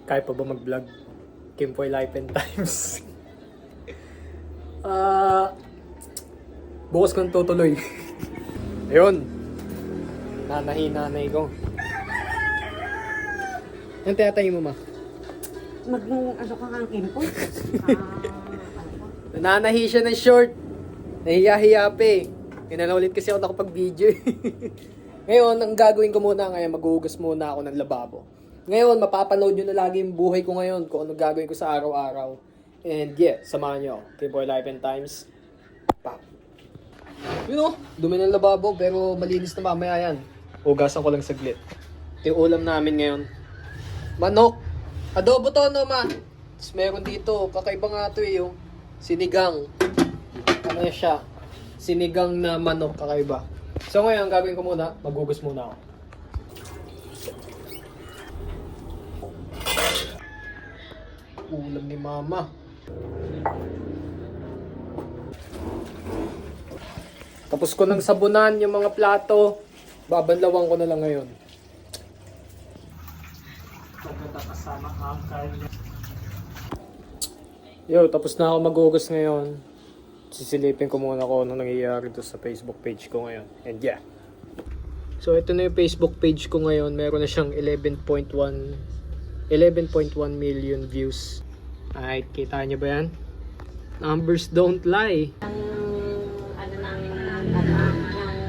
Kaya pa ba mag-vlog? Kimpoy Life and Times. Bukas kong tutuloy. Ayun. Nanay ko. Ang tinatayin mo, ma? Ano ka kang kimpoy? Nananahi siya ng short. Nahiya-hiya pa eh. Kaya ulit kasi ako nakapag-video. Ngayon, ang gagawin ko muna ngayon, maghuhugas muna ako ng lababo. Ngayon, mapapanood nyo na lagi yung buhay ko ngayon, kung ano gagawin ko sa araw-araw. And yeah, samahan nyo. Kimpoy Life and Times. Pop. You know, dumi ng lababo, pero malinis na mamaya yan. Hugasan ko lang saglit. Ito yung ulam namin ngayon. Manok. Adobo to, no, ma? Tapos meron dito, kakaiba nga ito eh, yung sinigang. Ano siya? Sinigang na manok, kakaiba. So ngayon, ang gagawin ko muna, maghugas muna ako. Ulam ni mama. Tapos ko nang sabunan yung mga plato. Babanlawan ko na lang ngayon. Yo, tapos na ako maghugas ngayon. Sisilipin ko muna kung ano nangyayari doon sa Facebook page ko ngayon. And yeah. So ito na yung Facebook page ko ngayon. Meron na siyang 11.1 million views. Ay, kita nyo ba yan? Numbers don't lie. Ang ano ng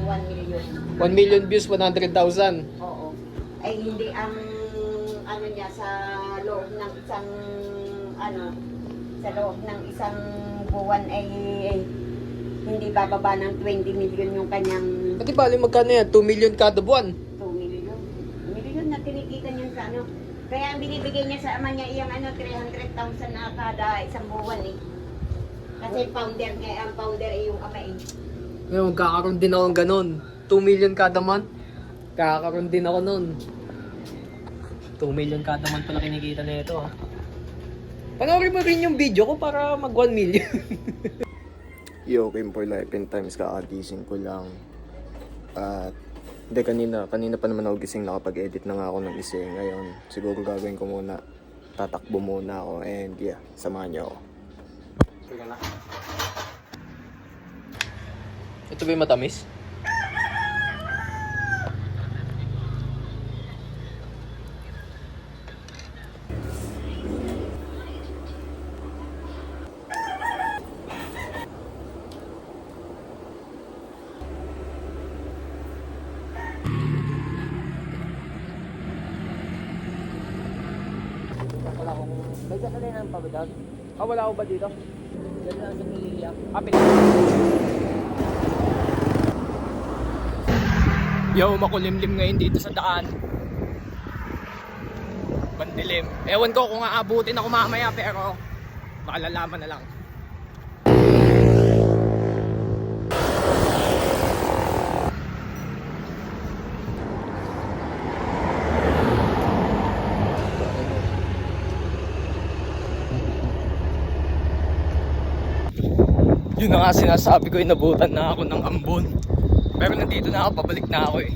1 million. 1 million views, 100,000. Oo. Ay hindi ang ano niya sa loob ng isang sa loob ng isang buwan ay hindi bababa ng 20 million yung kanyang Pati bali magkano yan? 2 million kada buwan. 2 million. Million na tinikita niya sa ano. Kaya ang binibigay niya sa ama niya iyang 300,000 na kada isang buwan eh. Kasi founder niya, ang founder ay yung ama eh. Ngayon, kakaroon din ako ng ganun. 2 million kada month. Kakaroon din ako nun. 2 million kada month pala kinikita na ito. Panoorin mo rin yung video ko para mag 1 million. Yo, Kimpoy Life and Times, kakagising ko lang. At hindi, kanina pa naman ako gising, nakapag-edit na nga ako ng gising. Ngayon, siguro gagawin ko muna, tatakbo muna ako, and yeah, samahan niyo ako. Ito ba yung matamis? Wala akong... May gasolina ng pabudag? Wala ko ba dito? Diyan lang sa Piliya. Yo, makulimlim ngayon dito sa daan. Bandilim. Ewan ko kung aabutin ako mamaya, pero makalalaman na lang. Yun na nga sinasabi ko, inabutan na ako ng ambon. Pero nandito na ako, pabalik na ako eh.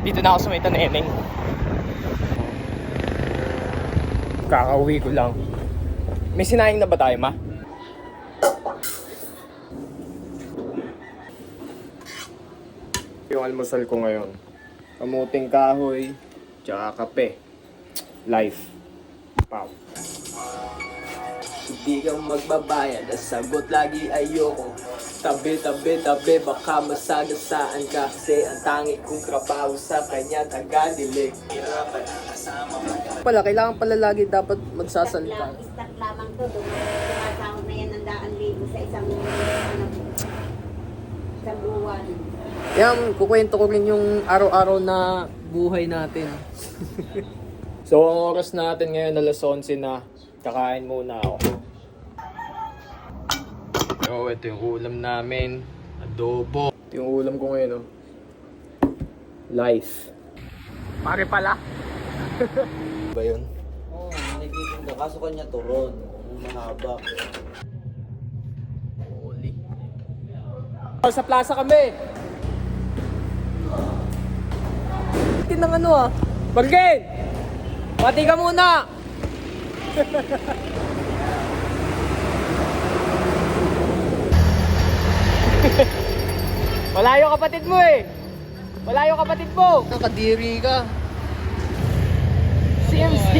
Dito na ako sa may Taneneng. Kakauwi ko lang. May sinayang na ba tayo, ma? Yung almusal ko ngayon, kamuting kahoy, tsaka kape. Life. Pow. Hindi kang magbabayad, sagot lagi ayoko. Tabi, baka masagasaan ka. Kasi ang tangi kong trabaho sa kanya tagadilig. Pala, kailangan pala lagi dapat magsasalita. Istat lamang to, dumasahod na yan ng 100,000 sa isang buwan. Yan, kukwento ko rin yung araw-araw na buhay natin. So, ang oras natin ngayon, alas 11 na. Kakain muna ako. So, ito yung ulam namin. Adobo. Ito yung ulam ko ngayon, oh. Life. Pare pala. Ba yun? Oo, nagiging ka. Kaso kanya turon. Mahaba. Holy. Sa plaza kami. Tinang ano ah. Bargain! Pati ka muna! Malayo kapatid mo eh! Malayo kapatid mo! Nakadiri ka! CMC!